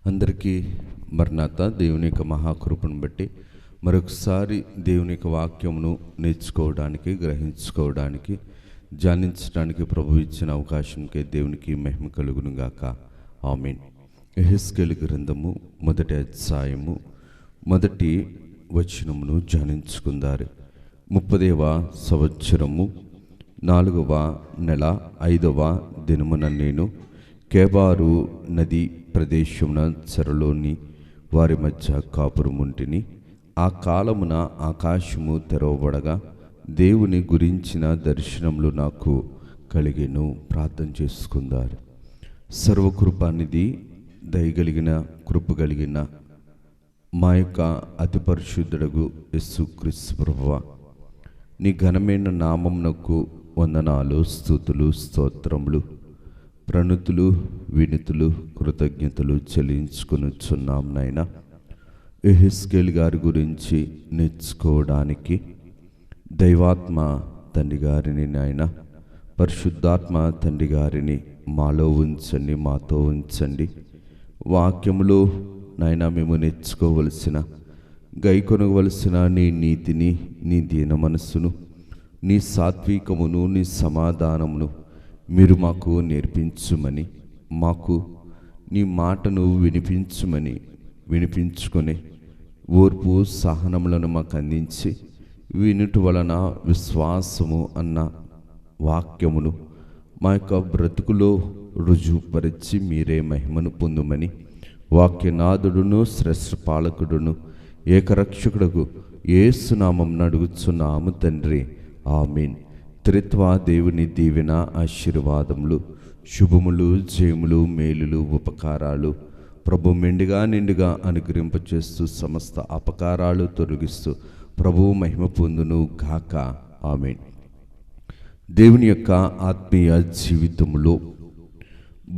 అందరికీ మరణాత దేవుని యొక్క మహాకృపను బట్టి మరొకసారి దేవుని యొక్క వాక్యమును నేర్చుకోవడానికి, గ్రహించుకోవడానికి, ధ్యానించడానికి ప్రభు ఇచ్చిన అవకాశంకే దేవునికి మహిమ కలుగును గాక. ఆమేన్. యెహెజ్కేలు గ్రంథము 1వ అధ్యాయము 1వ వచనమును ధ్యానించుకుందారు. 30వ సంవత్సరము 4వ నెల 5వ దినమున నేను కేబారు నది ప్రదేశమున చెరలోని వారి మధ్య కాపురముంటిని. ఆ కాలమున ఆకాశము తెరవబడగా దేవుని గురించిన దర్శనములు నాకు కలిగెను. ప్రార్థన చేసుకుందారు. సర్వకృపానిధి, దయగలిగిన, కృప కలిగిన మా యొక్క అతి పరిశుద్ధుడగు యేసుక్రీస్తు ప్రభువా, నీ ఘనమైన నామమునకు వందనాలు, స్తుతులు, స్తోత్రములు, ప్రణతులు, వినుతులు, కృతజ్ఞతలు చెల్లించుకొనుచున్నాం నాయనా. యెహెజ్కేలు గారి గురించి నేర్చుకోవడానికి దైవాత్మ తండ్రి గారిని, నాయన పరిశుద్ధాత్మ తండ్రి గారిని మాలో ఉంచండి, మాతో ఉంచండి. వాక్యములో నాయన మేము నేర్చుకోవలసిన, గైకొనవలసిన నీ నీతిని, నీ దీన మనస్సును, నీ సాత్వికమును, నీ సమాధానమును మీరు మాకు నేర్పించుమని, మాకు నీ మాటను వినిపించుకొని ఓర్పు సహనములను మాకు అందించి, వినుట వలన విశ్వాసము అన్న వాక్యమును మా యొక్క బ్రతుకులో రుజువుపరిచి మీరే మహిమను పొందుమని వాక్యనాథుడును శ్రేష్ఠ పాలకుడును ఏకరక్షకుడుకు యేసు నామమున అడుగుచున్నాము తండ్రి. ఆమేన్. త్రిత్వ దేవుని దీవెన, ఆశీర్వాదములు, శుభములు, జయములు, మేలులు, ఉపకారాలు ప్రభు మెండుగా నిండుగా అనుగ్రహింపచేస్తూ సమస్త అపకారాలు తొలగిస్తూ ప్రభువు మహిమ పొందును గాక. ఆమేన్. దేవుని యొక్క ఆత్మీయ జీవితంలో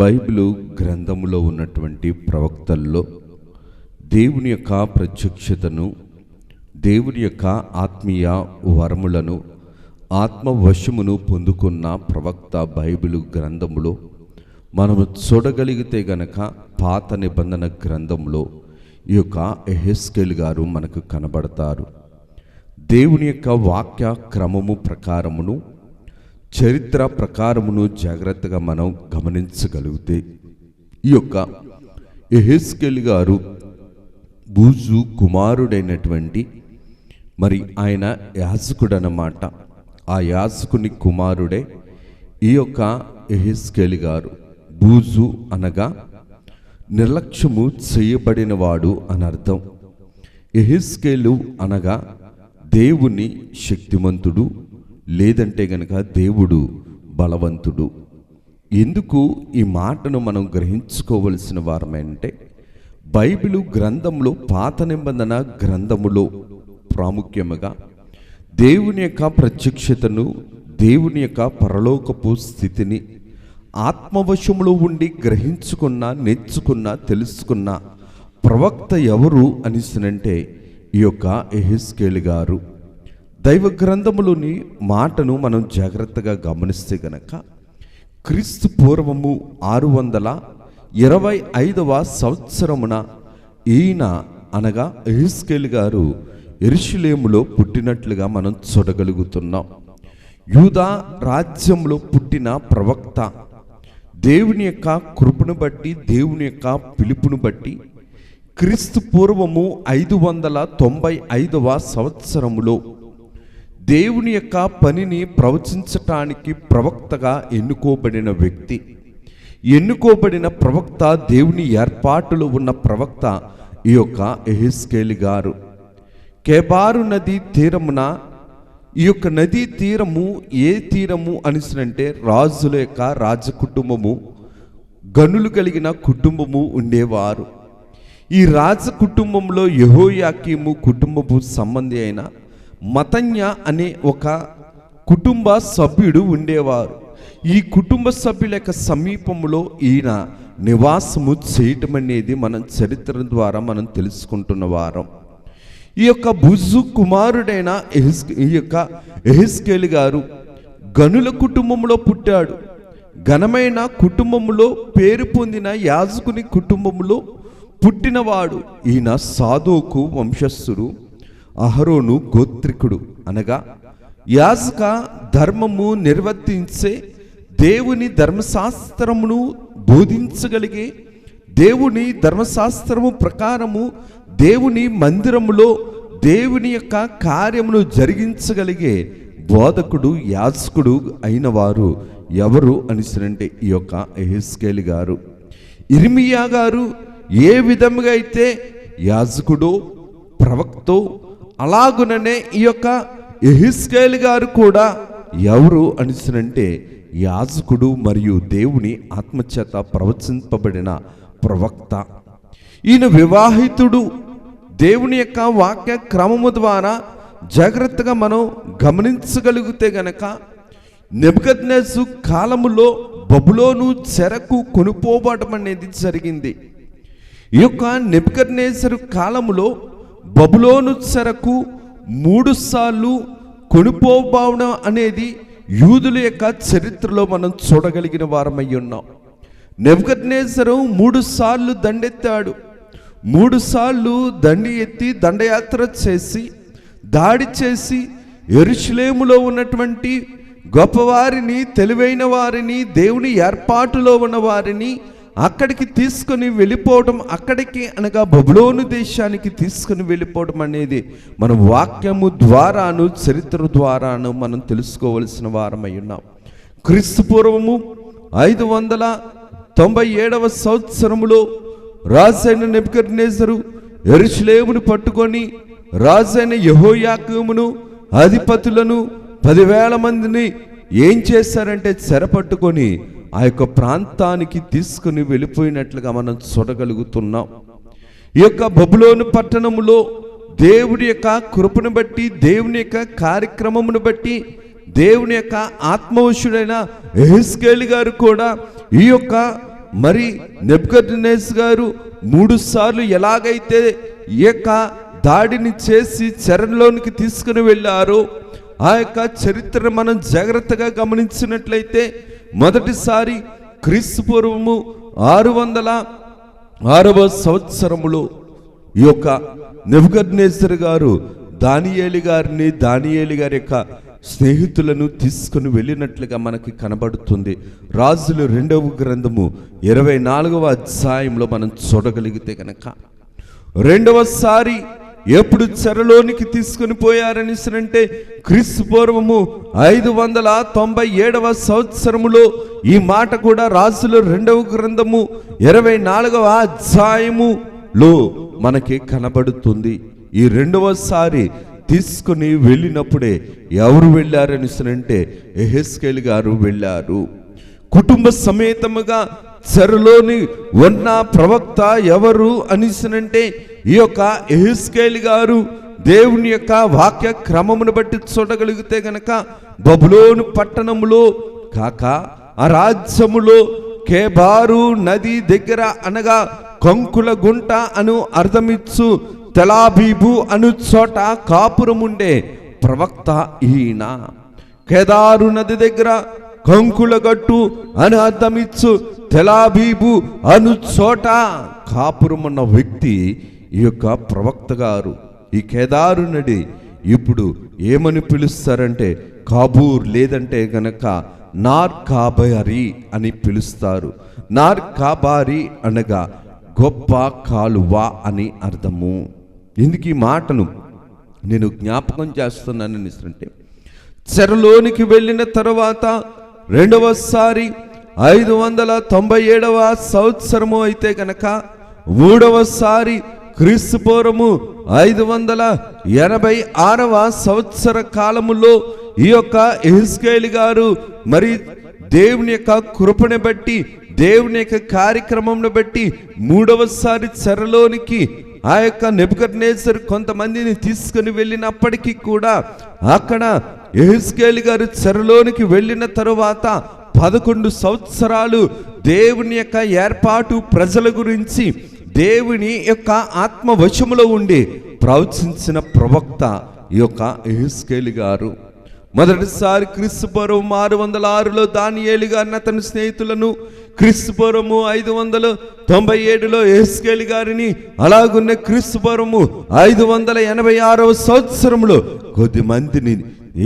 బైబిలు గ్రంథములో ఉన్నటువంటి ప్రవక్తల్లో దేవుని యొక్క ప్రత్యక్షతను, దేవుని యొక్క ఆత్మీయ వరములను, ఆత్మవశమును పొందుకున్న ప్రవక్త బైబిలు గ్రంథములో మనము చూడగలిగితే గనక పాత నిబంధన గ్రంథంలో ఈ యొక్క యెహెజ్కేలు గారు మనకు కనబడతారు. దేవుని యొక్క వాక్య క్రమము ప్రకారమును, చరిత్ర ప్రకారమును జాగ్రత్తగా మనం గమనించగలిగితే ఈ యొక్క యెహెజ్కేలు గారు బూజు కుమారుడైనటువంటి మరి ఆయన యాజకుడు అన్నమాట. ఆ యాజకుని కుమారుడే ఈ యొక్క యెహెజ్కేలు గారు. బూజు అనగా నిర్లక్ష్యము చేయబడినవాడు అని అర్థం. యెహెజ్కేలు అనగా దేవుని శక్తిమంతుడు, లేదంటే గనక దేవుడు బలవంతుడు. ఎందుకు ఈ మాటను మనం గ్రహించుకోవలసిన వారమంటే, బైబిలు గ్రంథంలో పాత నిబంధన గ్రంథములో ప్రాముఖ్యముగా దేవుని యొక్క ప్రత్యక్షతను, దేవుని యొక్క పరలోకపు స్థితిని ఆత్మవశములో ఉండి గ్రహించుకున్న, నేర్చుకున్న, తెలుసుకున్న ప్రవక్త ఎవరు అనిసినంటే ఈ యొక్క యెహెజ్కేలు గారు. దైవ గ్రంథములోని మాటను మనం జాగ్రత్తగా గమనిస్తే గనక క్రీస్తు పూర్వము 625వ సంవత్సరమున ఈయన అనగా యెహెజ్కేలు గారు యెరూషలేములో పుట్టినట్లుగా మనం చూడగలుగుతున్నాం. యూదా రాజ్యంలో పుట్టిన ప్రవక్త దేవుని యొక్క కృపను బట్టి, దేవుని యొక్క పిలుపును బట్టి క్రీస్తు పూర్వము 595వ సంవత్సరములో దేవుని యొక్క పనిని ప్రవచించటానికి ప్రవక్తగా ఎన్నుకోబడిన వ్యక్తి, ఎన్నుకోబడిన ప్రవక్త, దేవుని ఏర్పాటులో ఉన్న ప్రవక్త ఈ యొక్క యెహెజ్కేలు గారు. కేబారు నది తీరమున, ఈ యొక్క నదీ తీరము ఏ తీరము అనిసినంటే రాజుల యొక్క రాజకుటుంబము, గనులు కలిగిన కుటుంబము ఉండేవారు. ఈ రాజ కుటుంబంలో యెహోయాకీము కుటుంబపు సంబంధి అయిన మతన్య అనే ఒక కుటుంబ సభ్యుడు ఉండేవారు. ఈ కుటుంబ సభ్యుల యొక్క సమీపంలో ఈయన నివాసము చేయటం అనేది మనం చరిత్ర ద్వారా మనం తెలుసుకుంటున్న వారం. ఈ యొక్క బూజు కుమారుడైన ఈ యొక్క యెహెజ్కేలు గారు గనుల కుటుంబంలో పుట్టాడు. ఘనమైన కుటుంబములో పేరు పొందిన యాజకుని కుటుంబములో పుట్టినవాడు. ఈయన సాదోకు వంశస్థుడు, అహరోను గోత్రికుడు. అనగా యాజక ధర్మము నిర్వర్తించే, దేవుని ధర్మశాస్త్రమును బోధించగలిగే, దేవుని ధర్మశాస్త్రము ప్రకారము దేవుని మందిరములో దేవుని యొక్క కార్యమును జరిగించగలిగే బోధకుడు, యాజకుడు అయిన వారు ఎవరు అనిసరంటే ఈ యొక్క యెహెజ్కేలు గారు. ఇర్మియా గారు ఏ విధముగా అయితే యాజకుడో ప్రవక్తో, అలాగుననే ఈ యొక్క యెహెజ్కేలు గారు కూడా ఎవరు అనిసరంటే యాజకుడు మరియు దేవుని ఆత్మచేత ప్రవచింపబడిన ప్రవక్త. ఈయన వివాహితుడు. దేవుని యొక్క వాక్య క్రమము ద్వారా జాగ్రత్తగా మనం గమనించగలిగితే గనక నెబుకద్నెజరు కాలములో బబులోను చెరకు కొనుపోవడం అనేది జరిగింది. ఈ యొక్క నెబుకద్నెజరు కాలములో బబులోను చెరకు 3 సార్లు కొనుపోవడం అనేది యూదుల యొక్క చరిత్రలో మనం చూడగలిగిన వారమై ఉన్నాం. నెబుకద్నెజరు 3 సార్లు దండెత్తాడు. 3 సార్లు దండి ఎత్తి దండయాత్ర చేసి దాడి చేసి యెరూషలేములో ఉన్నటువంటి గొప్పవారిని, తెలివైన వారిని, దేవుని ఏర్పాటులో ఉన్న వారిని అక్కడికి తీసుకొని వెళ్ళిపోవడం, అక్కడికి అనగా బబులోను దేశానికి తీసుకొని వెళ్ళిపోవడం అనేది మన వాక్యము ద్వారాను చరిత్ర ద్వారాను మనం తెలుసుకోవలసిన వారమై ఉన్నాం. క్రీస్తు పూర్వము 597వ సంవత్సరములో రాజైన నెబుకద్నెజరు యెరూషలేమును పట్టుకొని రాజైన యెహోయాకీమును అధిపతులను 10,000 మందిని ఏం చేశారంటే చెరపట్టుకొని ఆ యొక్క ప్రాంతానికి తీసుకుని వెళ్ళిపోయినట్లుగా మనం చూడగలుగుతున్నాం. ఈ యొక్క బబులోను పట్టణములో దేవుని యొక్క కృపను బట్టి, దేవుని యొక్క కార్యక్రమమును బట్టి, దేవుని యొక్క ఆత్మవశుడైన యెహెజ్కేలు గారు కూడా ఈ యొక్క మరి నెబుకద్నెజరు గారు 3 సార్లు ఎలాగైతే ఈ యొక్క దాడిని చేసి చెరలోనికి తీసుకుని వెళ్ళారో ఆ యొక్క చరిత్రను మనం జాగ్రత్తగా గమనించినట్లయితే మొదటిసారి క్రీస్తు పూర్వము 606వ సంవత్సరములో ఈ యొక్క నెబుకద్నెజరు గారు దానియేలు గారి యొక్క స్నేహితులను తీసుకుని వెళ్ళినట్లుగా మనకి కనబడుతుంది. రాజుల 2వ గ్రంథము 24వ అధ్యాయంలో మనం చూడగలిగితే కనుక రెండవసారి ఎప్పుడు చెరలోనికి తీసుకుని పోయారని అంటే క్రీస్తు పూర్వము 597వ సంవత్సరములో ఈ మాట కూడా రాజుల 2వ గ్రంథము 24వ అధ్యాయములో మనకి కనబడుతుంది. ఈ రెండవసారి తీసుకుని వెళ్ళినప్పుడే ఎవరు వెళ్ళారని అంటే యెహెజ్కేలు గారు వెళ్ళారు. కుటుంబ సమేతముగా చెరలోని ఉన్న ప్రవక్త ఎవరు అనిసనంటే ఈ యొక్క యెహెజ్కేలు గారు. దేవుని యొక్క వాక్య క్రమమును బట్టి చూడగలిగితే గనక బబులోను పట్టణములో కాక ఆ రాజ్యములో కేబారు నది దగ్గర అనగా కంకుల గుంట అను అర్థమిచ్చు తెలాబీబు అను చోట కాపురముండే ప్రవక్త ఈయన. కేదారు నది దగ్గర కంకుల గట్టు అని అర్థమిచ్చు తెలాబీబు అను చోట కాపురమున్న వ్యక్తి ఈ యొక్క ప్రవక్త గారు. ఈ కేదారు నది ఇప్పుడు ఏమని పిలుస్తారంటే కాబూర్, లేదంటే గనక నార్ కాబారి అని పిలుస్తారు. నార్ కాబారి అనగా గొప్ప కాలువ అని అర్థము. ఎందుకు ఈ మాటను నేను జ్ఞాపకం చేస్తున్నానని అంటే చెరలోనికి వెళ్ళిన తర్వాత రెండవసారి 597వ సంవత్సరము అయితే కనుక మూడవసారి క్రీస్తు పూర్వము 586వ సంవత్సర కాలములో ఈ యొక్క యెహెజ్కేలు గారు మరి దేవుని యొక్క కృపను బట్టి, దేవుని యొక్క కార్యక్రమంను బట్టి మూడవసారి చెరలోనికి ఆ యొక్క నెబుకద్నెజరు కొంతమందిని తీసుకుని వెళ్ళినప్పటికీ కూడా అక్కడ యెహెజ్కేలు గారు చెరలోనికి వెళ్ళిన తరువాత 11 సంవత్సరాలు దేవుని యొక్క ఏర్పాటు ప్రజల గురించి దేవుని యొక్క ఆత్మ వశములో ఉండి ప్రవచించిన ప్రవక్త ఈ యొక్క యెహెజ్కేలు గారు. మొదటిసారి క్రీస్తు పూర్వం 606లో దానియేలు గారిని అతని స్నేహితులను క్రీస్తుపూర్వము 597లో యెహెజ్కేలు గారిని, అలాగున్న క్రీస్తుపూర్వము 586వ సంవత్సరంలో కొద్ది మందిని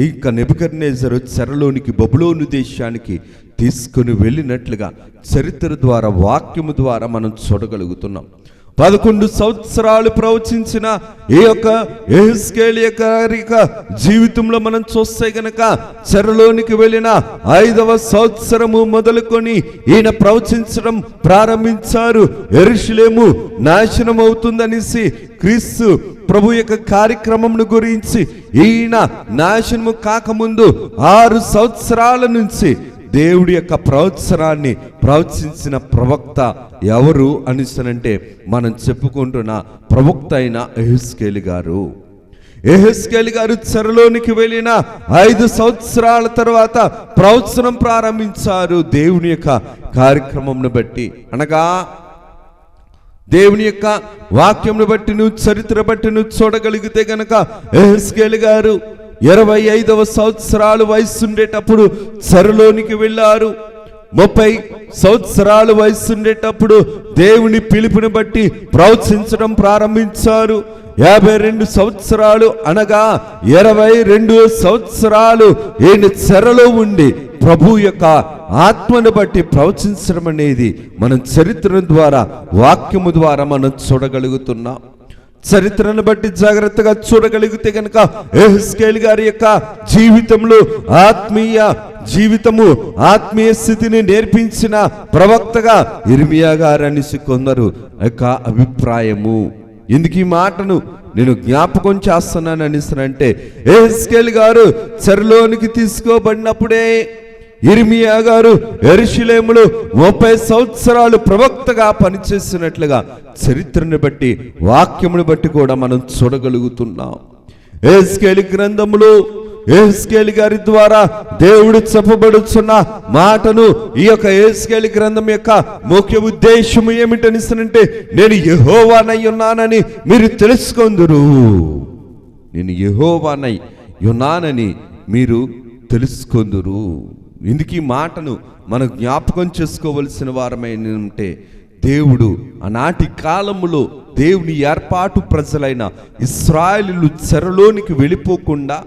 ఇంకా నెబుకద్నెజరు చెరలోనికి బబులోను దేశానికి తీసుకుని వెళ్ళినట్లుగా చరిత్ర ద్వారా, వాక్యము ద్వారా మనం చూడగలుగుతున్నాం. 11 సంవత్సరాలు ప్రవచించిన ఈ యొక్క యెహెజ్కేలు గారి జీవితంలో మనం చూస్తే గనక చెరలోనికి వెళ్ళిన 5వ సంవత్సరము మొదలుకొని ఈయన ప్రవచించడం ప్రారంభించారు. యెరూషలేము నాశనం అవుతుందనేసి, క్రీస్తు ప్రభు యొక్క కార్యక్రమం గురించి ఈయన నాశనము కాకముందు 6 సంవత్సరాల నుంచి దేవుడి యొక్క ప్రవచనాన్ని ప్రవచించిన ప్రవక్త ఎవరు అనిసనంటే మనం చెప్పుకుంటున్న ప్రవక్త అయిన యెహెజ్కేలు గారు. యెహెజ్కేలు గారు చెరలోనికి వెళ్ళిన 5 సంవత్సరాల తర్వాత ప్రవచనం ప్రారంభించారు. దేవుని యొక్క కార్యక్రమంను బట్టి, అనగా దేవుని యొక్క వాక్యంను బట్టి, నువ్వు చరిత్ర బట్టి నువ్వు చూడగలిగితే గనక యెహెజ్కేలు గారు 25వ సంవత్సరాలు వయసుండేటప్పుడు చెరలోనికి వెళ్ళారు. 30 సంవత్సరాలు వయసుండేటప్పుడు దేవుని పిలుపుని బట్టి ప్రవచించడం ప్రారంభించారు. 52 సంవత్సరాలు అనగా 22 సంవత్సరాలు ఈయన చెరలో ఉండి ప్రభు యొక్క ఆత్మను బట్టి ప్రవచించడం అనేది మనం చరిత్ర ద్వారా, వాక్యము ద్వారా మనం చూడగలుగుతున్నాం. చరిత్రను బట్టి జాగ్రత్తగా చూడగలిగితే కనుక యెహెజ్కేలు గారి యొక్క జీవితంలో ఆత్మీయ జీవితము, ఆత్మీయ స్థితిని నేర్పించిన ప్రవక్తగా ఇర్మియా గారు అనేసి కొందరు యొక్క అభిప్రాయము. ఎందుకు ఈ మాటను నేను జ్ఞాపకం చేస్తున్నాను అనేసి, యెహెజ్కేలు గారు చెరలోనికి తీసుకోబడినప్పుడే ఇర్మియా గారు యెరూషలేములో 30 సంవత్సరాలు ప్రవక్తగా పనిచేసినట్లుగా చరిత్రను బట్టి, వాక్యమును బట్టి కూడా మనం చూడగలుగుతున్నాం. యెహెజ్కేలు గ్రంథములో యెహెజ్కేలు గారి ద్వారా దేవుడు చెప్పబడుచున్న మాటను, ఈ యొక్క యెహెజ్కేలు గ్రంథం యొక్క ముఖ్య ఉద్దేశము ఏమిటనిసనంటే, నేను యెహోవానై ఉన్నానని మీరు తెలుసుకొందురు. నేను యెహోవానై ఉన్నానని మీరు తెలుసుకొందురు. ఇందుకు ఈ మాటను మనం జ్ఞాపకం చేసుకోవలసిన వారమైనంటే, దేవుడు ఆనాటి కాలములో దేవుని ఏర్పాటు ప్రజలైన ఇశ్రాయేలీయులు చెరలోనికి వెళ్ళిపోకుండా,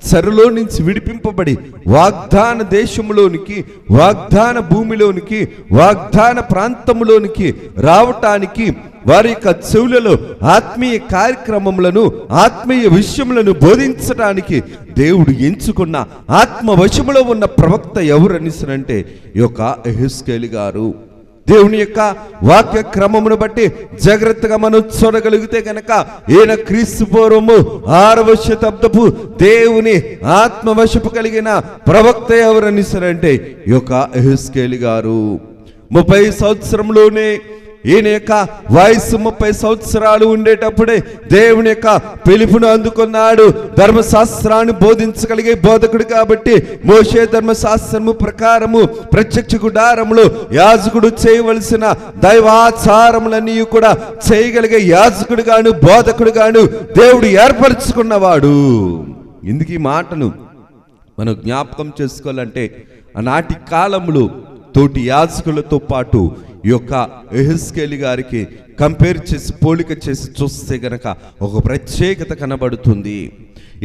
చెరలో నుంచి విడిపింపబడి వాగ్దాన దేశంలోనికి, వాగ్దాన భూమిలోనికి, వాగ్దాన ప్రాంతంలోనికి రావటానికి వారి యొక్క చెవులలో ఆత్మీయ కార్యక్రమములను, ఆత్మీయ విషయములను బోధించడానికి దేవుడు ఎంచుకున్న ఆత్మవశములో ఉన్న ప్రవక్త ఎవరనిసనంటే ఈ యొక్క యెహెజ్కేలు గారు. దేవుని యొక్క వాక్య క్రమమును బట్టి జాగ్రత్తగా మనం చూడగలిగితే కనుక ఈయన క్రీస్తు పూర్వము 6వ శతాబ్దపు దేవుని ఆత్మవశపు కలిగిన ప్రవక్త ఎవరనిసనంటే ఈ యొక్క యెహెజ్కేలు గారు. 30 సంవత్సరంలోనే ఈయన యొక్క వయసు 30 సంవత్సరాలు ఉండేటప్పుడే దేవుని యొక్క పిలుపును అందుకున్నాడు. ధర్మశాస్త్రాన్ని బోధించగలిగే బోధకుడు కాబట్టి మోషే ధర్మశాస్త్రము ప్రకారము ప్రత్యక్ష గుడారములో యాజకుడు చేయవలసిన దైవాచారములన్నీ కూడా చేయగలిగే యాజకుడు గాను, బోధకుడు గాను దేవుడు ఏర్పరచుకున్నవాడు. ఇందుకు ఈ మాటను మనం జ్ఞాపకం చేసుకోవాలంటే, ఆనాటి కాలంలో తోటి యాజకులతో పాటు ఈ యొక్క యెహెజ్కేలు గారికి కంపేర్ చేసి, పోలిక చేసి చూస్తే గనక ఒక ప్రత్యేకత కనబడుతుంది.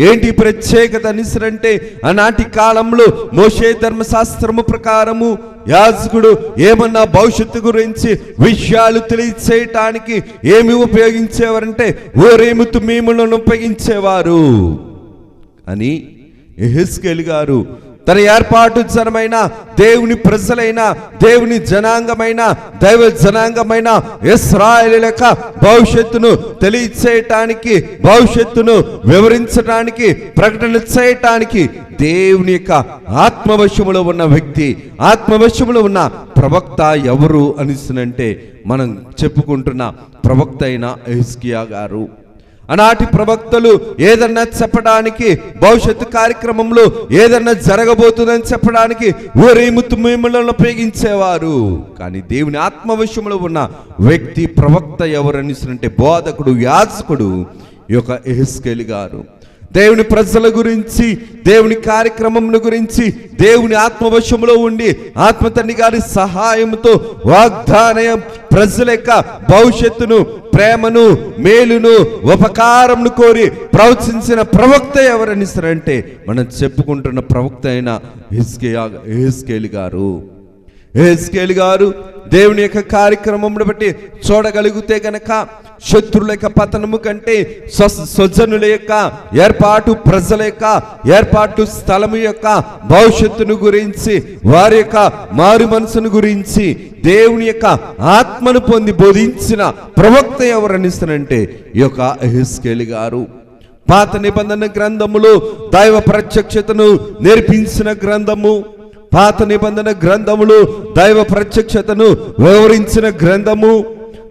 ఏంటి ప్రత్యేకత అనిసరంటే, ఆనాటి కాలంలో మోషే ధర్మశాస్త్రము ప్రకారము యాజకుడు ఏమన్నా భవిష్యత్తు గురించి విషయాలు తెలియచేయటానికి ఏమి ఉపయోగించేవారంటే ఊరీము తుమ్మీములను ఉపయోగించేవారు. అని యెహెజ్కేలు గారు తన ఏర్పాటు జనమైన, దేవుని ప్రజలైన, దేవుని జనాంగమైన, దైవ జనాంగమైన ఇశ్రాయేలీయుల యొక్క భవిష్యత్తును తెలియచేయటానికి, భవిష్యత్తును వివరించడానికి, ప్రకటన చేయటానికి దేవుని యొక్క ఆత్మవశములో ఉన్న వ్యక్తి, ఆత్మవశములో ఉన్న ప్రవక్త ఎవరు అనిసినంటే మనం చెప్పుకుంటున్న ప్రవక్త అయిన యెహెజ్కియా గారు. ఆనాటి ప్రవక్తలు ఏదన్నా చెప్పడానికి, భవిష్యత్తు కార్యక్రమంలో ఏదన్నా జరగబోతుందని చెప్పడానికి ఊరీము తుమ్మీములను ఉపయోగించేవారు. కానీ దేవుని ఆత్మవశంలో ఉన్న వ్యక్తి ప్రవక్త ఎవరనిసంటే బోధకుడు, యాజకుడు ఈ యొక్క యెహెజ్కేలు గారు. దేవుని ప్రజల గురించి, దేవుని కార్యక్రమం గురించి, దేవుని ఆత్మవశంలో ఉండి ఆత్మ తండ్రి గారి సహాయంతో వాగ్దాన ప్రజల యొక్క భవిష్యత్తును, ప్రేమను, మేలును, ఉపకారంను కోరి ప్రవచించిన ప్రవక్త ఎవరనిస్తారంటే మనం చెప్పుకుంటున్న ప్రవక్త అయిన యెహెజ్కేలు గారు. యెహెజ్కేలు గారు దేవుని యొక్క కార్యక్రమమును బట్టి చూడగలిగితే గనక శత్రుల యొక్క పతనము కంటే స్వజనుల యొక్క ఏర్పాటు, ప్రజల యొక్క ఏర్పాటు, స్థలము యొక్క భవిష్యత్తును గురించి, వారి యొక్క మారు మనసును గురించి దేవుని యొక్క ఆత్మను పొంది బోధించిన ప్రవక్త ఎవరనిస్తానంటే ఈ యొక్క యెహెజ్కేలు గారు. పాత నిబంధన గ్రంథములో దైవ ప్రత్యక్షతను నేర్పించిన గ్రంథము, పాత నిబంధన గ్రంథములు దైవ ప్రత్యక్షతను వివరించిన గ్రంథము,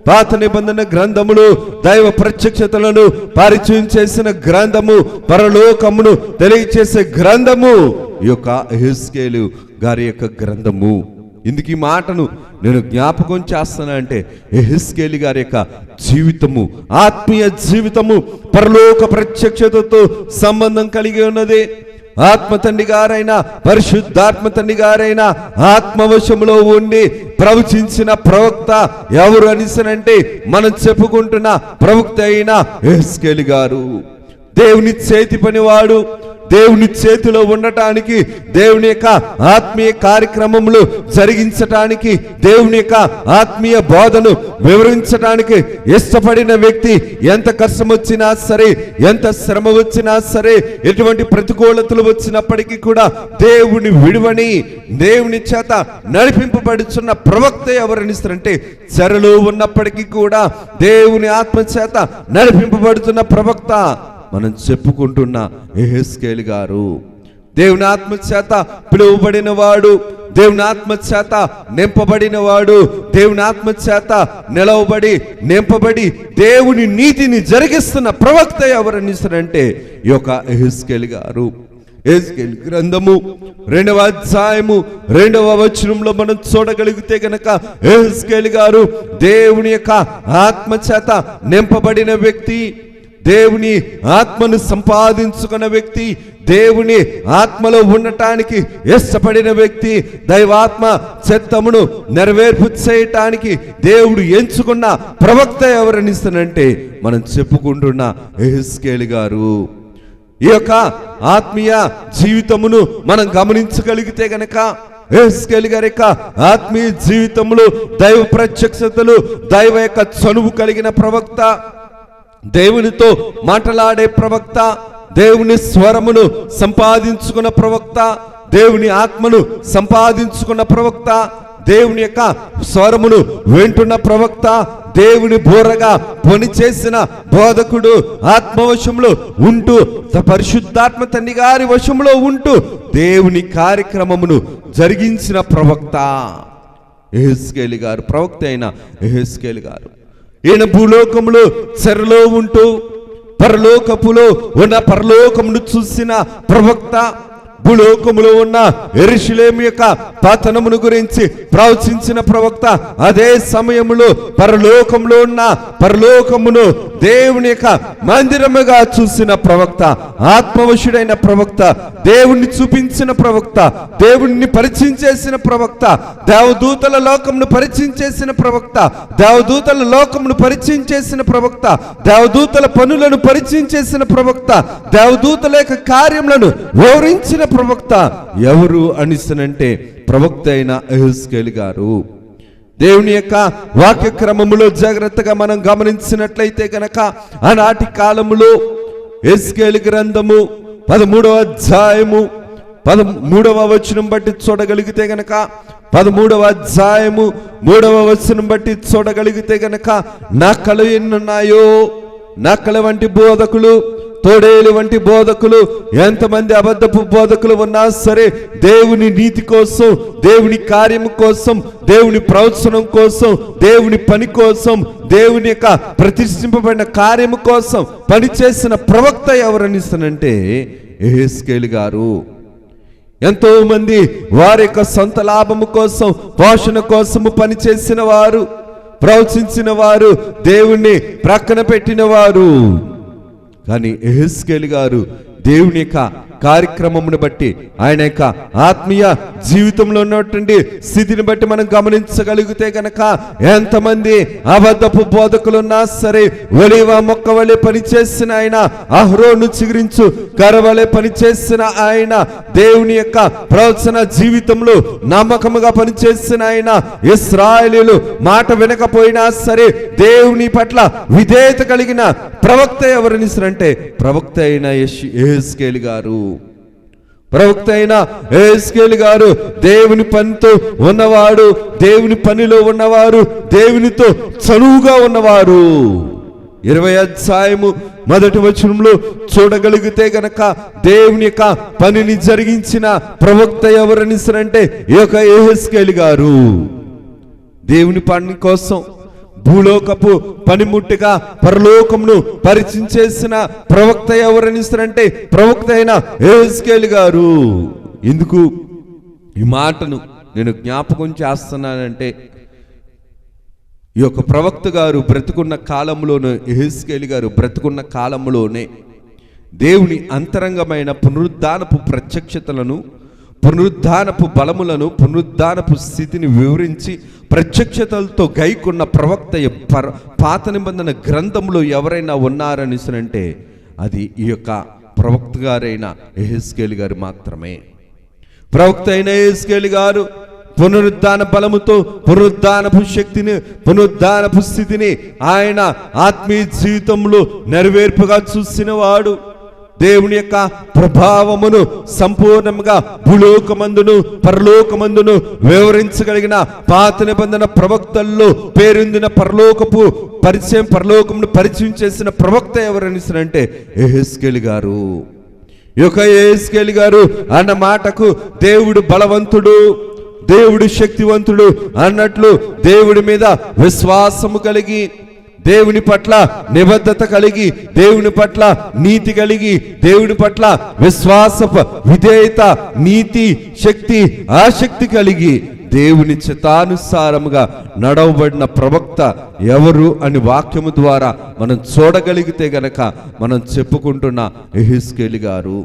పాత నిబంధన గ్రంథములు దైవ ప్రత్యక్షతలను పరిచయం చేసిన గ్రంథము, పరలోకమును తెలియచేసే గ్రంథము ఈ యొక్క యెహెజ్కేలు గారి యొక్క గ్రంథము. ఇందుకు ఈ మాటను నేను జ్ఞాపకం చేస్తానంటే యెహెజ్కేలు గారి యొక్క జీవితము, ఆత్మీయ జీవితము పరలోక ప్రత్యక్షతతో సంబంధం కలిగి ఉన్నది. ఆత్మ తండ్రి గారైన, పరిశుద్ధాత్మ తండ్రి గారైన ఆత్మవశములో ఉండి ప్రవచించిన ప్రవక్త ఎవరు అనిసనంటే మనం చెప్పుకుంటున్న ప్రవక్త అయిన యెహెజ్కేలు గారు. దేవుని చేతి పనివాడు, దేవుని చేతిలో ఉండటానికి, దేవుని యొక్క ఆత్మీయ కార్యక్రమములు జరిగించటానికి, దేవుని యొక్క ఆత్మీయ బోధను వివరించడానికి ఇష్టపడిన వ్యక్తి ఎంత కష్టం వచ్చినా సరే, ఎంత శ్రమ వచ్చినా సరే, ఎటువంటి ప్రతికూలతలు వచ్చినప్పటికీ కూడా దేవుని విడువని, దేవుని చేత నడిపింపబడుచున్న ప్రవక్త ఎవరనిస్తారంటే చెరలో ఉన్నప్పటికీ కూడా దేవుని ఆత్మ చేత నడిపింపబడుతున్న ప్రవక్త మనం చెప్పుకుంటున్న యెహెజ్కేలు గారు. దేవుని ఆత్మ చేత పిలువబడిన వాడు, దేవుని ఆత్మ చేత నింపబడిన వాడు, దేవుని ఆత్మ చేత నిలవబడి నింపబడి దేవుని నీతిని జరిగిస్తున్న ప్రవక్త ఎవరనిస్తారంటే ఈ యొక్క యెహెజ్కేలు గారు. యెహెజ్కేలు గ్రంథము 2వ అధ్యాయము 2వ వచనంలో మనం చూడగలిగితే గనక యెహెజ్కేలు గారు దేవుని యొక్క ఆత్మ చేత నింపబడిన వ్యక్తి, దేవుని ఆత్మను సంపాదించుకున్న వ్యక్తి, దేవుని ఆత్మలో ఉండటానికి ఇష్టపడిన వ్యక్తి, దైవాత్మ చిత్తమును నెరవేర్పు చేయటానికి దేవుడు ఎంచుకున్న ప్రవక్త ఎవరనిస్తానంటే మనం చెప్పుకుంటున్న యెహెజ్కేలు గారు. ఈ యొక్క ఆత్మీయ జీవితమును మనం గమనించగలిగితే గనక యెహెజ్కేలు గారి యొక్క ఆత్మీయ జీవితములు దైవ ప్రత్యక్షతలు, దైవ యొక్క చనువు కలిగిన ప్రవక్త, దేవునితో మాట్లాడే ప్రవక్త, దేవుని స్వరమును సంపాదించుకున్న ప్రవక్త, దేవుని ఆత్మను సంపాదించుకున్న ప్రవక్త, దేవుని యొక్క స్వరమును వింటున్న ప్రవక్త, దేవుని బోరగా పని చేసిన బోధకుడు, ఆత్మవశంలో ఉంటూ పరిశుద్ధాత్మ తండ్రి గారి వశంలో ఉంటూ దేవుని కార్యక్రమమును జరిగించిన ప్రవక్త యెహెజ్కేలు గారు. ప్రవక్త అయిన యెహెజ్కేలు గారు ఈయన భూలోకములో చెరలో ఉంటూ పరలోకములో ఉన్న పరలోకమును చూసిన ప్రవక్త, భూలోకములో ఉన్న యెరూషలేము యొక్క పతనమును గురించి ప్రవచించిన ప్రవక్త, అదే సమయంలో పరలోకంలో ఉన్న పరలోకమును దేవుని యొక్క మందిరముగా చూసిన ప్రవక్త, ఆత్మవశుడైన ప్రవక్త, దేవుణ్ణి చూపించిన ప్రవక్త, దేవుణ్ణి పరిచయం చేసిన ప్రవక్త, దేవదూతల లోకమును పరిచయం చేసిన ప్రవక్త, దేవదూతల లోకమును పరిచయం చేసిన ప్రవక్త, దేవదూతల పనులను పరిచయం చేసిన ప్రవక్త, దేవదూతల యొక్క కార్యములను వివరించిన ప్రవక్త ఎవరు అనిస్తనంటే ప్రవక్త అయిన యెహెజ్కేలు గారు. దేవుని యొక్క వాక్య క్రమములో జాగ్రత్తగా మనం గమనించినట్లయితే గనక ఆనాటి కాలములో యెహెజ్కేలు గ్రంథము 13వ అధ్యాయము 13వ వచనం బట్టి చూడగలిగితే గనక 13వ అధ్యాయము 3వ వచనం బట్టి చూడగలిగితే గనక నక్కలు ఎన్నున్నాయో, నక్కల వంటి బోధకులు, తోడేలు వంటి బోధకులు, ఎంతమంది అబద్ధపు బోధకులు ఉన్నా సరే దేవుని నీతి కోసం, దేవుని కార్యము కోసం, దేవుని ప్రవచనం కోసం, దేవుని పని కోసం, దేవుని యొక్క ప్రతిష్ఠింపబడిన కార్యము కోసం పనిచేసిన ప్రవక్త ఎవరనిస్తానంటే యెహెజ్కేలు గారు. ఎంతో మంది వారి యొక్క సొంత లాభము కోసం, పోషణ కోసము పనిచేసిన వారు, ప్రవచించిన వారు, దేవుణ్ణి ప్రక్కన పెట్టిన వారు. కానీ యెహెజ్కేలు గారు దేవుని యొక్క కార్యక్రమమును బట్టి, ఆయన యొక్క ఆత్మీయ జీవితంలో ఉన్నటువంటి స్థితిని బట్టి మనం గమనించగలిగితే గనక ఎంతమంది అబద్ధపు బోధకులున్నా సరే, ఒలీవ మొక్క వలె పనిచేసిన ఆయన, అహరోను చిగురించు కరవలే పనిచేసిన ఆయన, దేవుని యొక్క ప్రవచన జీవితంలో నమ్మకముగా పనిచేసిన ఆయన, ఇశ్రాయేలీయులు మాట వినకపోయినా సరే దేవుని పట్ల విధేయత కలిగిన ప్రవక్త ఎవరనిసరంటే ప్రవక్త అయిన యెహెజ్కేలు గారు. ప్రవక్త అయిన యెహెజ్కేలు గారు దేవుని పనితో ఉన్నవాడు, దేవుని పనిలో ఉన్నవారు, దేవునితో చనువుగా ఉన్నవారు. 20వ అధ్యాయము 1వ వచనంలో చూడగలిగితే గనక దేవుని యొక్క పనిని జరిగించిన ప్రవక్త ఎవరనిసరంటే ఈ యొక్క యెహెజ్కేలు గారు. దేవుని పని కోసం భూలోకపు పనిముట్టుగా పరలోకమును పరిచయం చేసిన ప్రవక్త ఎవరనిస్తారంటే ప్రవక్త అయిన యెహెజ్కేలు గారు. ఎందుకు ఈ మాటను నేను జ్ఞాపకం చేస్తున్నానంటే, ఈ యొక్క ప్రవక్త గారు బ్రతుకున్న కాలంలోనే, యెహెజ్కేలు గారు బ్రతుకున్న కాలంలోనే దేవుని అంతరంగమైన పునరుద్ధానపు ప్రత్యక్షతలను, పునరుద్ధానపు బలములను, పునరుద్ధానపు స్థితిని వివరించి ప్రత్యక్షతలతో గైకున్న ప్రవక్త పాత నిబంధన గ్రంథంలో ఎవరైనా ఉన్నారనిసరంటే అది ఈ యొక్క ప్రవక్త గారైన యెహెజ్కేలు గారు మాత్రమే. ప్రవక్త అయిన యెహెజ్కేలు గారు పునరుద్ధాన బలముతో పునరుద్ధానపు శక్తిని, పునరుద్ధానపు స్థితిని ఆయన ఆత్మీయ జీవితంలో నెరవేర్పుగా చూసినవాడు. దేవుని యొక్క ప్రభావమును సంపూర్ణంగా భూలోకమందును పరలోకమందును వివరించగలిగిన పాత నిబంధన ప్రవక్తల్లో పేరొందిన పరలోకమును పరిచయం చేసిన ప్రవక్త ఎవరనిసరంటే యెహెజ్కేలు గారు. ఈ యొక్క యెహెజ్కేలు గారు అన్న మాటకు దేవుడు బలవంతుడు, దేవుడు శక్తివంతుడు అన్నట్లు దేవుడి మీద విశ్వాసము కలిగి, దేవుని పట్ల నిబద్ధత కలిగి, దేవుని పట్ల నీతి కలిగి, దేవుని పట్ల విశ్వాస విధేయత, నీతి, శక్తి, ఆసక్తి కలిగి దేవుని చిత్తానుసారముగా నడవబడిన ప్రవక్త ఎవరు అని వాక్యము ద్వారా మనం చూడగలిగితే గనక మనం చెప్పుకుంటున్న యెహెజ్కేలు గారు.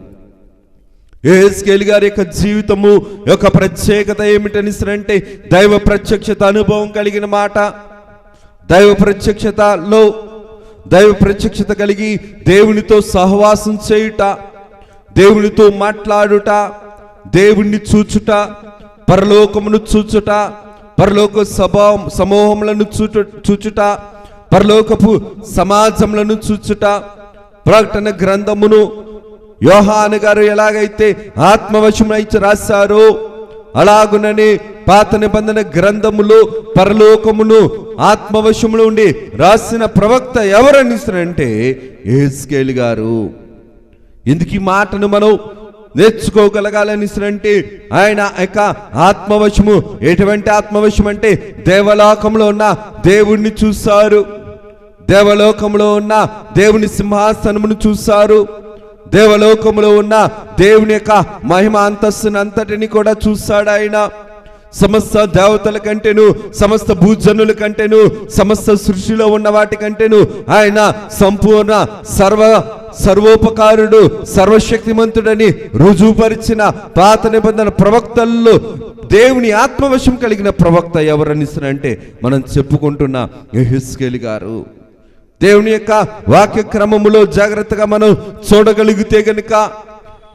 యెహెజ్కేలు గారి యొక్క జీవితము యొక్క ప్రత్యేకత ఏమిటనిసరంటే దైవ ప్రత్యక్షత అనుభవం కలిగిన మాట. దైవ ప్రత్యక్షత కలిగి దేవునితో సహవాసం చేయుట, దేవునితో మాట్లాడుట, దేవుణ్ణి చూచుట, పరలోకమును చూచుట, పరలోక సమూహములను చూచుట, పరలోకపు సమాజములను చూచుట. ప్రకటన గ్రంథమును యోహాను గారు ఎలాగైతే ఆత్మవశమునైతే రాశారో అలాగునని పాత నిబంధన గ్రంథములో పరలోకమును ఆత్మవశములో ఉండి రాసిన ప్రవక్త ఎవరనిస్తారంటే యెహెజ్కేలు గారు. ఎందుకు ఈ మాటను మనం నేర్చుకోగలగాలనిస్తారంటే ఆయన యొక్క ఆత్మవశము ఎటువంటి ఆత్మవశం అంటే దేవలోకంలో ఉన్న దేవుణ్ణి చూశారు, దేవలోకంలో ఉన్న దేవుని సింహాసనమును చూశారు, దేవలోకములో ఉన్న దేవుని యొక్క మహిమ అంతస్తుని అంతటిని కూడా చూశాడు ఆయన. సమస్త దేవతల కంటేను, సమస్త భూజనుల కంటేను, సమస్త సృష్టిలో ఉన్న వాటి కంటేను ఆయన సంపూర్ణ సర్వోపకారుడు, సర్వశక్తిమంతుడని రుజువుపరిచిన పాత నిబంధన ప్రవక్తల్లో దేవుని ఆత్మవశం కలిగిన ప్రవక్త ఎవరనిస్తారంటే మనం చెప్పుకుంటున్న యెహెజ్కేలు గారు. దేవుని యొక్క వాక్య క్రమములో జాగ్రత్తగా మనం చూడగలిగితే గనుక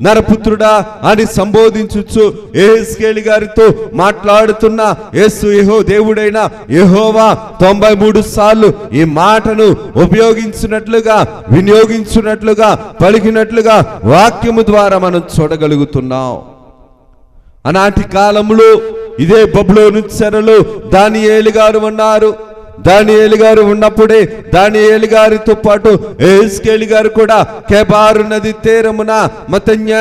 నరపుత్రుడా అని సంబోధించు యెహెజ్కేలు గారితో మాట్లాడుతున్న యేసు దేవుడైన యెహోవా 93 సార్లు ఈ మాటను ఉపయోగించినట్లుగా, వినియోగించినట్లుగా, పలికినట్లుగా వాక్యము ద్వారా మనం చూడగలుగుతున్నాం. ఆనాటి కాలంలో ఇదే బబులోను చెరలో దానియేలు గారు ఉన్నారు. దానియేలు గారు ఉన్నప్పుడే దానియేలు గారితో పాటు యెహెజ్కేలు గారు కూడా కెబారు నది తీరమున మతన్య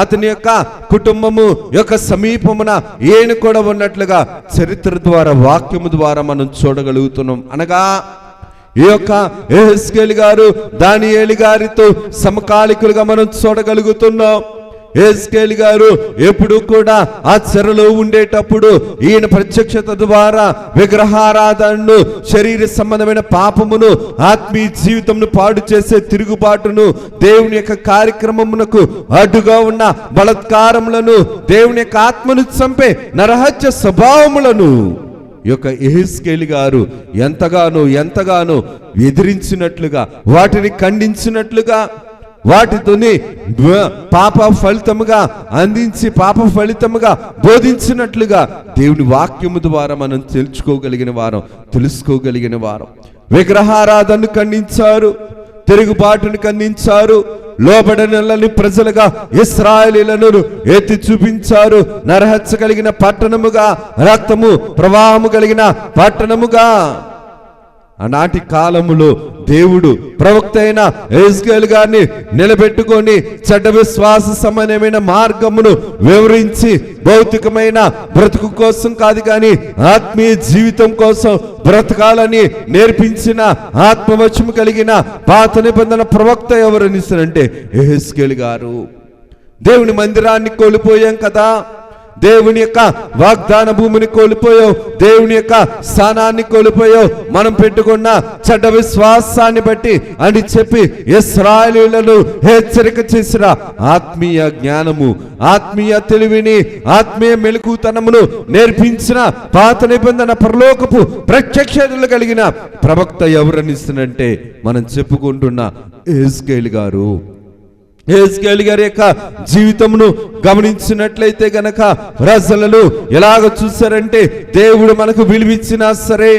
అతని యొక్క కుటుంబము యొక్క సమీపమున ఈయన కూడా ఉన్నట్లుగా చరిత్ర ద్వారా వాక్యము ద్వారా మనం చూడగలుగుతున్నాం. అనగా ఈ యొక్క యెహెజ్కేలు గారు దానియేలు గారితో సమకాలికులుగా మనం చూడగలుగుతున్నాం. యెహెజ్కేలు గారు ఎప్పుడు కూడా ఆ చెరలో ఉండేటప్పుడు ఈయన ప్రత్యక్షత ద్వారా విగ్రహారాధనను, శరీర సంబంధమైన పాపమును, ఆత్మీయ జీవితంను పాడు చేసే తిరుగుబాటును, దేవుని యొక్క కార్యక్రమమునకు అడ్డుగా ఉన్న బలాత్కారములను, దేవుని యొక్క ఆత్మను చంపే నరహత్య స్వభావములను ఈ యొక్క యెహెజ్కేలు గారు ఎంతగానో ఎదిరించినట్లుగా, వాటిని ఖండించినట్లుగా, వాటితోని పాప ఫలితముగా అందించి పాప ఫలితముగా బోధించినట్లుగా దేవుని వాక్యము ద్వారా మనం తెలుసుకోగలిగిన వారం. విగ్రహారాధనను ఖండించారు, తిరుగుబాటును ఖండించారు, లోబడనల్లని ప్రజలుగా ఇశ్రాయేలీయులను ఎత్తి చూపించారు. నరహత్య కలిగిన పట్టణముగా, రక్తము ప్రవాహము కలిగిన పట్టణముగా. ఆనాటి కాలములో దేవుడు ప్రవక్త అయిన యెహెజ్కేలు గారిని నిలబెట్టుకొని చెడ్డ విశ్వాస సంబంధమైన మార్గమును వివరించి, భౌతికమైన బ్రతుకు కోసం కాదు కానీ ఆత్మీయ జీవితం కోసం బ్రతకాలని నేర్పించిన ఆత్మవశము కలిగిన పాత నిబంధన ప్రవక్త ఎవరనిస్తారంటే యెహెజ్కేలు గారు. దేవుని మందిరాన్ని కోల్పోయాం కదా, దేవుని యొక్క వాగ్దాన భూమిని కోల్పోయావు, దేవుని యొక్క స్థానాన్ని కోల్పోయావు, మనం పెట్టుకున్న చెడ్డ విశ్వాసాన్ని బట్టి అని చెప్పి ఇశ్రాయేలీయులను హెచ్చరిక చేసిన ఆత్మీయ జ్ఞానము, ఆత్మీయ తెలివిని, ఆత్మీయ మెలకుతనమును నేర్పించిన పాత నిబంధన పరలోకపు ప్రత్యక్షతలు కలిగిన ప్రవక్త ఎవరనిస్తున్నంటే మనం చెప్పుకుంటున్న యెహెజ్కేలు గారు. యెహెజ్కేలు గారి యొక్క జీవితమును గమనించినట్లయితే గనక ప్రజలను ఎలాగ చూశారంటే, దేవుడు మనకు విలువిచ్చినా సరే,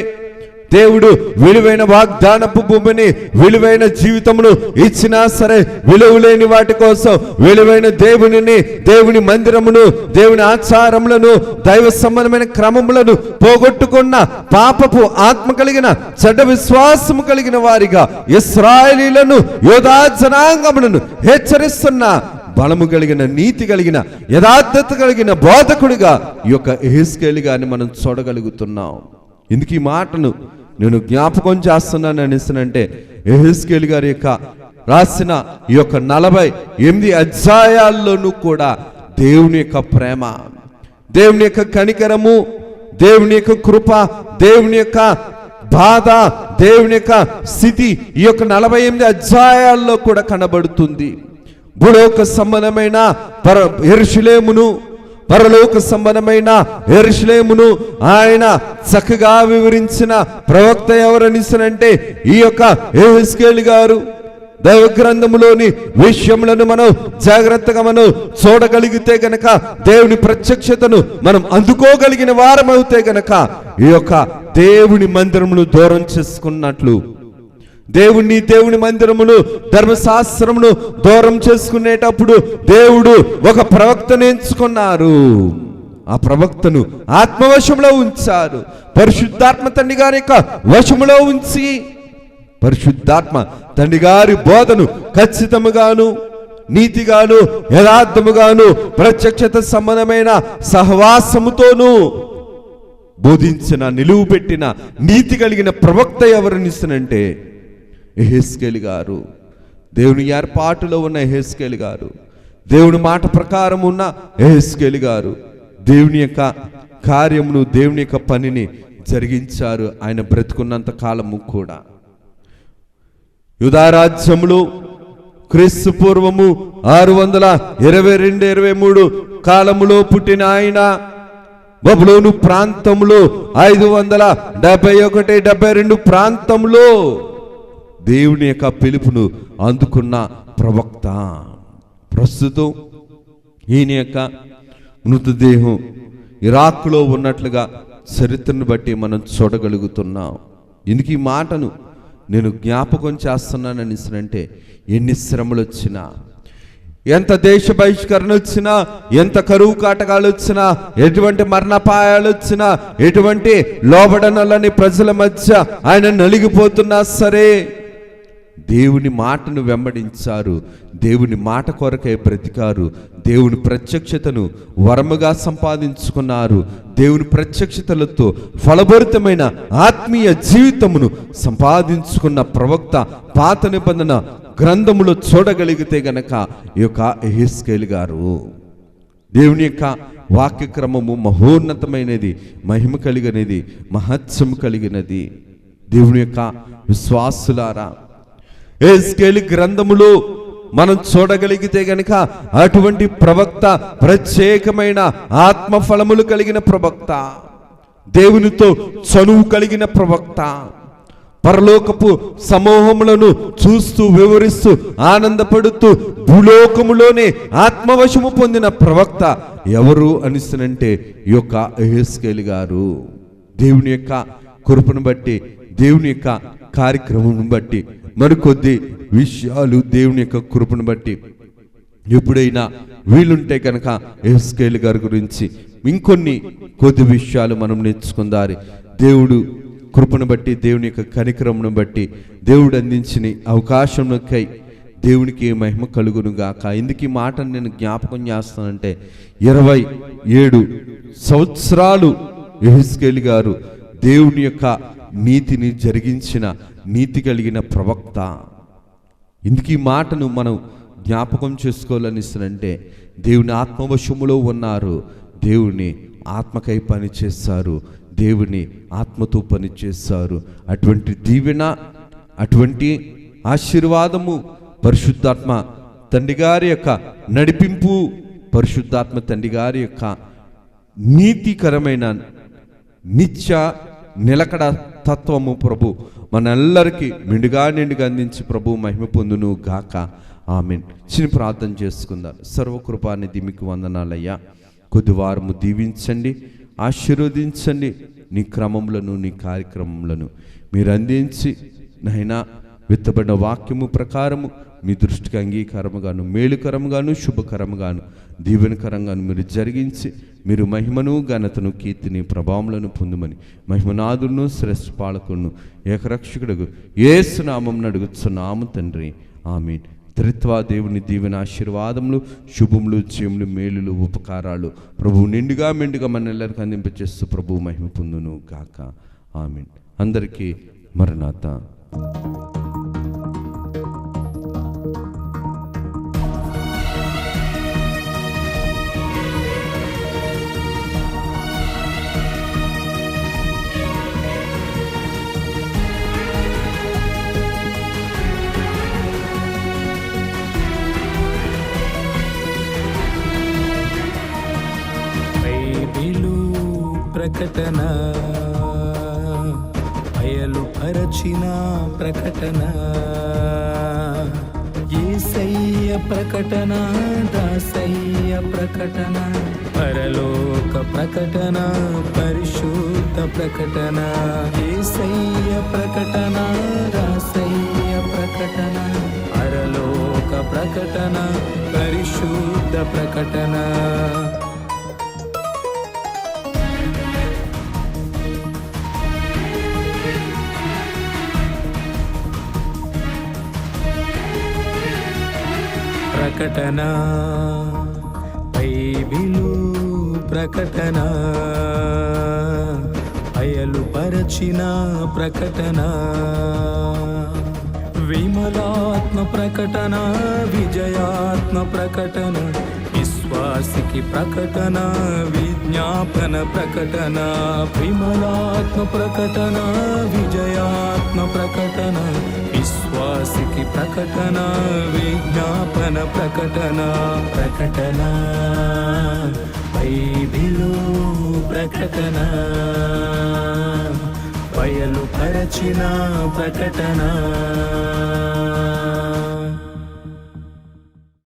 దేవుడు విలువైన వాగ్దానపు భూమిని, విలువైన జీవితమును ఇచ్చినా సరే, విలువ లేని వాటి కోసం విలువైన దేవునిని, దేవుని మందిరమును, దేవుని ఆచారములను, దైవ సంబంధమైన క్రమములను పోగొట్టుకున్న పాపపు ఆత్మ కలిగిన చెడ్డ విశ్వాసము కలిగిన వారిగా ఇశ్రాయేలీయులను, యోధా జనాంగములను హెచ్చరిస్తున్న బలము కలిగిన, నీతి కలిగిన, యథార్థత కలిగిన బోధకుడిగా ఈ యొక్క యెహెజ్కేలు గారిని మనం చూడగలుగుతున్నాం. ఇందుకు ఈ మాటను నేను జ్ఞాపకం చేస్తున్నాను అనేసినంటే, యెహెజ్కేలు గారి యొక్క రాసిన ఈ యొక్క 48 అధ్యాయాల్లోనూ కూడా దేవుని యొక్క ప్రేమ, దేవుని యొక్క కనికరము, దేవుని యొక్క కృప, దేవుని యొక్క బాధ, దేవుని యొక్క స్థితి ఈ యొక్క 48 అధ్యాయాల్లో కూడా కనబడుతుంది. భూలోక సంబంధమైన యెరూషలేమును, పరలోక సంబంధమైన యెరూషలేమును ఆయన చక్కగా వివరించిన ప్రవక్త ఎవరనిసనంటే ఈ యొక్క యెహెజ్కేలు గారు. దైవ గ్రంథములోని విషయములను మనం జాగ్రత్తగా మనం చూడగలిగితే గనక, దేవుని ప్రత్యక్షతను మనం అందుకోగలిగిన వారమవుతే గనక, ఈ యొక్క దేవుని మందిరమును దూరం చేసుకున్నట్లు, దేవుని మందిరమును, ధర్మశాస్త్రమును దూరం చేసుకునేటప్పుడు దేవుడు ఒక ప్రవక్తను ఎంచుకున్నారు. ఆ ప్రవక్తను ఆత్మవశంలో ఉంచారు. పరిశుద్ధాత్మ తండ్రి గారి యొక్క వశములో ఉంచి, పరిశుద్ధాత్మ తండ్రి గారి బోధను ఖచ్చితముగాను, నీతిగాను, యథార్థముగాను, ప్రత్యక్షత సంబంధమైన సహవాసముతోనూ బోధించిన, నిలువు పెట్టిన, నీతి కలిగిన ప్రవక్త ఎవరినిస్తానంటే యెహెజ్కేలు గారు. దేవుని ఏర్పాటులో ఉన్న యెహెజ్కేలు గారు, దేవుని మాట ప్రకారం ఉన్న యెహెజ్కేలు గారు దేవుని యొక్క కార్యమును, దేవుని యొక్క పనిని జరిగించారు ఆయన బ్రతుకున్నంత కాలము కూడా. యూదా రాజ్యములో క్రీస్తు పూర్వము 622-23 కాలములో పుట్టిన ఆయన బబులోను ప్రాంతంలో 571-72 ప్రాంతంలో దేవుని యొక్క పిలుపును అందుకున్న ప్రవక్త. ప్రస్తుతం ఈయన యొక్క మృతదేహం ఇరాక్లో ఉన్నట్లుగా చరిత్రను బట్టి మనం చూడగలుగుతున్నాం. ఎందుకు ఈ మాటను నేను జ్ఞాపకం చేస్తున్నానని అంటే, ఎన్ని శ్రమలు వచ్చినా, ఎంత దేశ బహిష్కరణ వచ్చినా, ఎంత కరువు కాటకాలు వచ్చినా, ఎటువంటి మరణపాయాలు వచ్చినా, ఎటువంటి లోబడనలని ప్రజల మధ్య ఆయన నలిగిపోతున్నా సరే దేవుని మాటను వెంబడించారు, దేవుని మాట కొరకే బ్రతికారు, దేవుని ప్రత్యక్షతను వరముగా సంపాదించుకున్నారు, దేవుని ప్రత్యక్షతలతో ఫలభరితమైన ఆత్మీయ జీవితమును సంపాదించుకున్న ప్రవక్త, పాత నిబంధన గ్రంథములో చూడగలిగితే గనక ఈ యొక్క యెహెజ్కేలు గారు దేవుని యొక్క వాక్యక్రమము మహోన్నతమైనది, మహిమ కలిగినది, మహత్సము కలిగినది. దేవుని యొక్క విశ్వాసులారా, యెహెజ్కేలు గ్రంథములో మనం చూడగలిగితే గనక అటువంటి ప్రవక్త ప్రత్యేకమైన ఆత్మఫలములు కలిగిన ప్రవక్త, దేవునితో చనువు కలిగిన ప్రవక్త, పరలోకపు సమూహములను చూస్తూ వివరిస్తూ ఆనందపడుతూ భూలోకములోనే ఆత్మవశము పొందిన ప్రవక్త ఎవరు అనిస్తనంటే ఈ యొక్క యెహెజ్కేలు గారు. దేవుని యొక్క కృపను బట్టి, దేవుని యొక్క కార్యక్రమం బట్టి, మరికొద్ది విషయాలు దేవుని యొక్క కృపను బట్టి ఎప్పుడైనా వీలుంటే కనుక యెహెజ్కేలు గారి గురించి ఇంకొన్ని కొద్ది విషయాలు మనం నేర్చుకుందారి. దేవుడు కృపను బట్టి, దేవుని యొక్క కనికరమును బట్టి, దేవుడు అందించిన అవకాశంకై దేవునికి మహిమ కలుగును గాక. ఎందుకు ఈ మాటను నేను జ్ఞాపకం చేస్తానంటే 27 సంవత్సరాలు యెహెజ్కేలు గారు దేవుని యొక్క నీతిని జరిగించిన నీతి కలిగిన ప్రవక్త. ఇందుకు ఈ మాటను మనం జ్ఞాపకం చేసుకోవాలనిస్తానంటే దేవుని ఆత్మవశములో ఉన్నారు, దేవుని ఆత్మకై పని చేస్తారు, దేవుని ఆత్మతో పని చేస్తారు. అటువంటి దీవెన, అటువంటి ఆశీర్వాదము పరిశుద్ధాత్మ తండ్రి గారి యొక్క నడిపింపు, పరిశుద్ధాత్మ తండ్రి గారి యొక్క నీతికరమైన నిత్య నిలకడ తత్వము ప్రభు మనందరికీ నిండుగా అందించి ప్రభు మహిమ పొందును గాక. ఆమేన్. చిన్న ప్రార్థన చేసుకుందాం. సర్వకృపానిధి మీకు వందనాలయ్యా. కొద్ది వారము దీవించండి, ఆశీర్వదించండి. నీ క్రమములను, నీ కార్యక్రమములను మీరు అందించి నైనా విత్తబడిన వాక్యము ప్రకారము మీ దృష్టికి అంగీకారముగాను, మేలుకరముగాను, శుభకరముగాను, దీవెనకరంగాను మీరు జరిగించి మీరు మహిమను, ఘనతను, కీర్తిని, ప్రభావములను పొందుమని మహిమనాథును, శ్రేష్ఠ పాలకును, ఏకరక్షకుడు యేసు నామమున అడుగుచున్నాము తండ్రి. ఆమేన్. త్రిత్వ దేవుని దీవెన ఆశీర్వాదములు, శుభములు, జయములు, మేలులు, ఉపకారాలు ప్రభువు నిండుగా మెండుగా మన ಎಲ್ಲರಿಗೂ అందింపచేస్తూ ప్రభువు మహిమ పొందును గాక. ఆమేన్. అందరికీ మరణాత. ప్రకటన అయలు పరచిన ప్రకటన, యేసయ్య ప్రకటన, దాసయ్య ప్రకటన, పరలోక ప్రకటన, పరిశుద్ధ ప్రకటన, యేసయ్య ప్రకటన, దాసయ్య ప్రకటన, పరలోక ప్రకటన, పరిశుద్ధ ప్రకటన. ప్రకటన బైబిలు ప్రకటన, అయలు పరచిన ప్రకటన, విమలాత్మ ప్రకటన, విజయాత్మ ప్రకటన, విశ్వాసికి ప్రకటన, విజ్ఞాపన ప్రకటన, విమలాత్మ ప్రకటన, విజయాత్మ ప్రకటన, విశ్వాసికి ప్రకటన, విజ్ఞాపన ప్రకటన. ప్రకటన బైబిలు ప్రకటన, బయలు పరచిన ప్రకటన.